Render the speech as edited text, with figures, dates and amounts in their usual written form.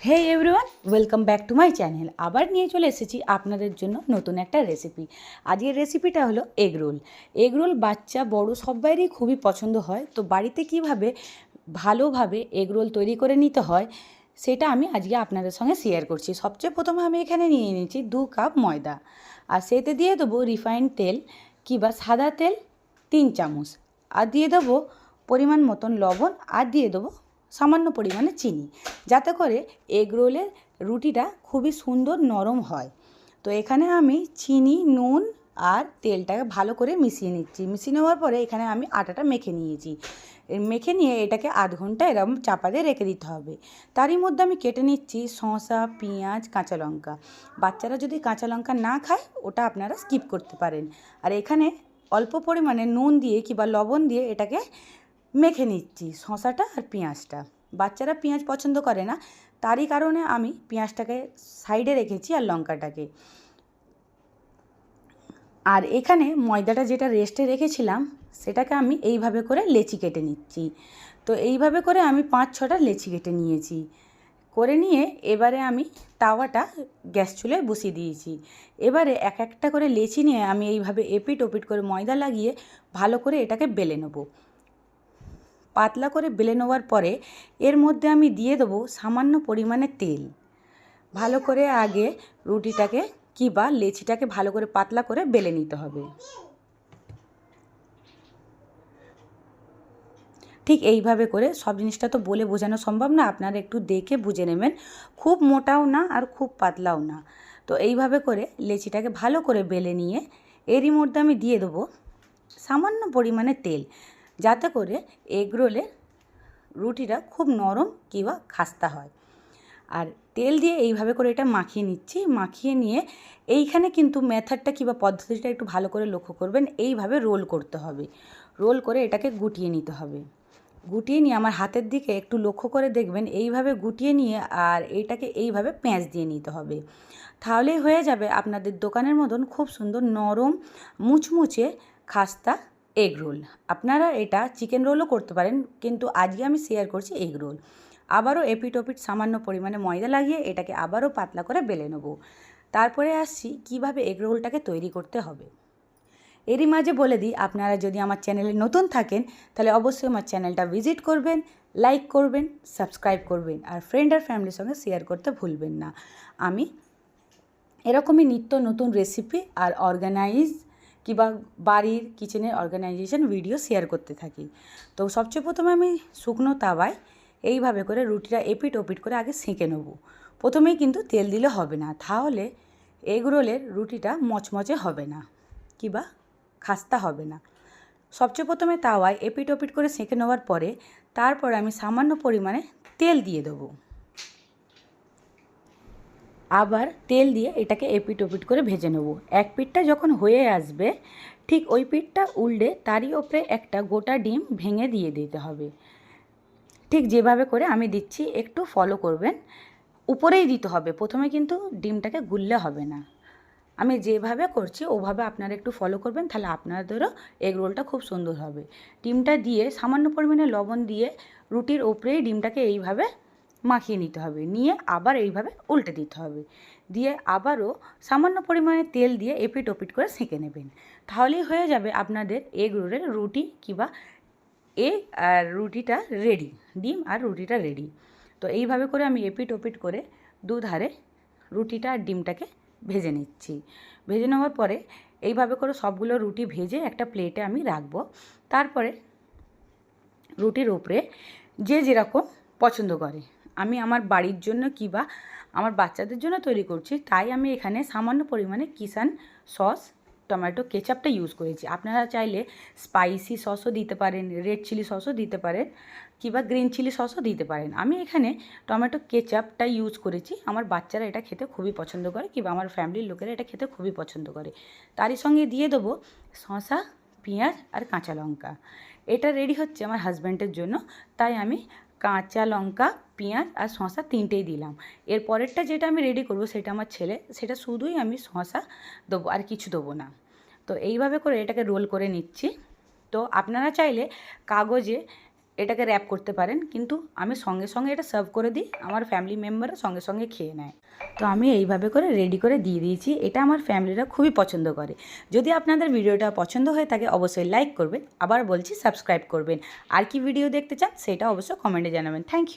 Hey everyone, welcome back to my channel. আবার নিয়ে চলে এসেছি আপনাদের জন্য নতুন একটা রেসিপি। আজকের রেসিপিটা হলো এগ রোল। এগ রোল বাচ্চা বড় সবারই খুবই পছন্দ হয়। তো বাড়িতে কিভাবে ভালোভাবে এগ রোল তৈরি করে নিতে হয় সেটা আমি আজকে আপনাদের সঙ্গে শেয়ার করছি। সবচেয়ে প্রথমে আমি এখানে নিয়ে নিয়েছি 2 কাপ ময়দা, আর সেতে দিয়ে দেবো রিফাইন্ড তেল কিংবা সাদা তেল 3 চামচ, আর দিয়ে দেবো পরিমাণ মতন লবণ, আর দিয়ে দেবো সামান্য পরিমাণে চিনি, যাতে করে এগ রোলের রুটিটা খুবই সুন্দর নরম হয়। তো এখানে আমি চিনি, নুন আর তেলটাকে ভালো করে মিশিয়ে নিচ্ছি। মিশিয়ে নেওয়ার পরে এখানে আমি আটাটা মেখে নিয়েছি। মেখে নিয়ে এটাকে আধ ঘন্টা এরকম চাপা দিয়ে রেখে দিতে হবে। তারই মধ্যে আমি কেটে নিচ্ছি শসা, পেঁয়াজ, কাঁচা লঙ্কা। বাচ্চারা যদি কাঁচা লঙ্কা না খায় ওটা আপনারা স্কিপ করতে পারেন। আর এখানে অল্প পরিমাণে নুন দিয়ে কিংবা লবণ দিয়ে এটাকে মেখে নিচ্ছি শসাটা আর পেঁয়াজটা। বাচ্চারা পেঁয়াজ পছন্দ করে না, তারই কারণে আমি পেঁয়াজটাকে সাইডে রেখেছি আর লঙ্কাটাকে। আর এখানে ময়দাটা যেটা রেস্টে রেখেছিলাম সেটাকে আমি এইভাবে করে লেচি কেটে নিচ্ছি। তো এইভাবে করে আমি 5-6টা লেচি কেটে নিয়েছি। করে নিয়ে এবারে আমি তাওয়াটা গ্যাস চুলায় বসিয়ে দিয়েছি। এবারে এক একটা করে লেচি নিয়ে আমি এইভাবে এপিট ওপিট করে ময়দা লাগিয়ে ভালো করে এটাকে বেলে নেব। পাতলা করে বেলে নেওয়ার পরে এর মধ্যে আমি দিয়ে দেবো সামান্য পরিমাণে তেল। ভালো করে আগে রুটিটাকে কিংবা লেচিটাকে ভালো করে পাতলা করে বেলে নিতে হবে। ঠিক এইভাবে করে, সব জিনিসটা তো বলে বোঝানো সম্ভব না, আপনারা একটু দেখে বুঝে নেবেন। খুব মোটাও না আর খুব পাতলাও না। তো এইভাবে করে লেচিটাকে ভালো করে বেলে নিয়ে এরই মধ্যে আমি দিয়ে দেবো সামান্য পরিমাণে তেল, যাতে করে এগ রোলের রুটিটা খুব নরম কিংবা খাস্তা হয়। আর তেল দিয়ে এইভাবে করে এটা মাখিয়ে নিচ্ছি। মাখিয়ে নিয়ে এইখানে কিন্তু মেথডটা কিংবা পদ্ধতিটা একটু ভালো করে লক্ষ্য করবেন। এইভাবে রোল করতে হবে। রোল করে এটাকে গুটিয়ে নিতে হবে। গুটিয়ে নিয়ে আমার হাতের দিকে একটু লক্ষ্য করে দেখবেন, এইভাবে গুটিয়ে নিয়ে আর এইটাকে এইভাবে প্যাঁচ দিয়ে নিতে হবে। তাহলেই হয়ে যাবে আপনাদের দোকানের মতন খুব সুন্দর নরম মুচমুচে খাস্তা এগ রোল। আপনারা এটা চিকেন রোলও করতে পারেন, কিন্তু আজকে আমি শেয়ার করছি এগ রোল। আবারও এপিট ওপিট সামান্য পরিমাণে ময়দা লাগিয়ে এটাকে আবারও পাতলা করে বেলে নেব। তারপরে আসছি কিভাবে এগ রোলটাকে তৈরি করতে হবে। এরই মাঝে বলে দিই, আপনারা যদি আমার চ্যানেলে নতুন থাকেন তাহলে অবশ্যই আমার চ্যানেলটা ভিজিট করবেন, লাইক করবেন, সাবস্ক্রাইব করবেন, আর ফ্রেন্ড আর ফ্যামিলির সঙ্গে শেয়ার করতে ভুলবেন না। আমি এরকমই নিত্য নতুন রেসিপি আর অর্গানাইজ কিংবা বাড়ির কিচেনের অর্গানাইজেশন ভিডিও শেয়ার করতে থাকি। তো সবচেয়ে প্রথমে আমি শুকনো তাওয়ায় এইভাবে করে রুটিটা এপিট ওপিট করে আগে সেঁকে নেব। প্রথমেই কিন্তু তেল দিলে হবে না, তাহলে এগ রোলের রুটিটা মচমচে হবে না কিংবা খাস্তা হবে না। সবচেয়ে প্রথমে তাওয়ায় এপিট ওপিট করে সেঁকে নেওয়ার পরে তারপরে আমি সামান্য পরিমাণে তেল দিয়ে দেবো। আবার তেল দিয়ে এটাকে এপিট ওপিট করে ভেজে নেব। এক পিঠটা যখন হয়ে আসবে ঠিক ওই পিঠটা উল্টে তারই ওপরে একটা গোটা ডিম ভেঙে দিয়ে দিতে হবে। ঠিক যেভাবে করে আমি দিচ্ছি একটু ফলো করবেন। উপরেই দিতে হবে, প্রথমে কিন্তু ডিমটাকে গুললে হবে না। আমি যেভাবে করছি ওভাবে আপনারা একটু ফলো করবেন, তাহলে আপনাদেরও এগ রোলটা খুব সুন্দর হবে। ডিমটা দিয়ে সামান্য পরিমাণে লবণ দিয়ে রুটির ওপরেই ডিমটাকে এইভাবে মাখিয়ে নিতে হবে। নিয়ে আবার এইভাবে উল্টে দিতে হবে। দিয়ে আবারও সামান্য পরিমাণে তেল দিয়ে এপিট ওপিট করে সেঁকে নেবেন। তাহলেই হয়ে যাবে আপনাদের এগ রোলের রুটি কিংবা এগ আর রুটিটা রেডি, ডিম আর রুটিটা রেডি। তো এইভাবে করে আমি এপিট ওপিট করে দুধারে রুটিটা আর ডিমটাকে ভেজে নিচ্ছি। ভেজে নেওয়ার পরে এইভাবে করে সবগুলো রুটি ভেজে একটা প্লেটে আমি রাখবো। তারপরে রুটির উপরে যে যেরকম পছন্দ করে, আমি আমার বাড়ির জন্য কিংবা আমার বাচ্চাদের জন্য তৈরি করছি, তাই আমি এখানে সামান্য পরিমাণে কিষান সস, টমেটো কেচাপটা ইউজ করেছি। আপনারা চাইলে স্পাইসি সসও দিতে পারেন, রেড চিলি সসও দিতে পারেন কিংবা গ্রিন চিলি সসও দিতে পারেন। আমি এখানে টমেটো কেচাপটা ইউজ করেছি। আমার বাচ্চারা এটা খেতে খুবই পছন্দ করে কিংবা আমার ফ্যামিলির লোকেরা এটা খেতে খুবই পছন্দ করে। তারই সঙ্গে দিয়ে দেবো শসা, পেঁয়াজ আর কাঁচা লঙ্কা। এটা রেডি হচ্ছে আমার হাজব্যান্ডের জন্য, তাই আমি কাঁচা লঙ্কা, পেঁয়াজ আর শসা তিনটেই দিলাম। এর পরেরটা যেটা আমি রেডি করব সেটা আমার ছেলে, সেটা শুধুই আমি শসা দেবো, আর কিছু দেবো না। তো এইভাবে করে এটাকে রোল করে নিচ্ছি। তো আপনারা চাইলে কাগজে এটাকে র্যাপ করতে পারেন, কিন্তু আমি সঙ্গে সঙ্গে এটা সার্ভ করে দিই, আমার ফ্যামিলি মেম্বাররা সঙ্গে সঙ্গে খেয়ে নেয়। তো আমি এইভাবে করে রেডি করে দিয়ে দিয়েছি, এটা আমার ফ্যামিলিরা খুবই পছন্দ করে। যদি আপনাদের ভিডিওটা পছন্দ হয়ে থাকে অবশ্যই লাইক করবেন, আবার বলছি সাবস্ক্রাইব করবেন। আর কি ভিডিও দেখতে চান সেটা অবশ্যই কমেন্টে জানাবেন। Thank you.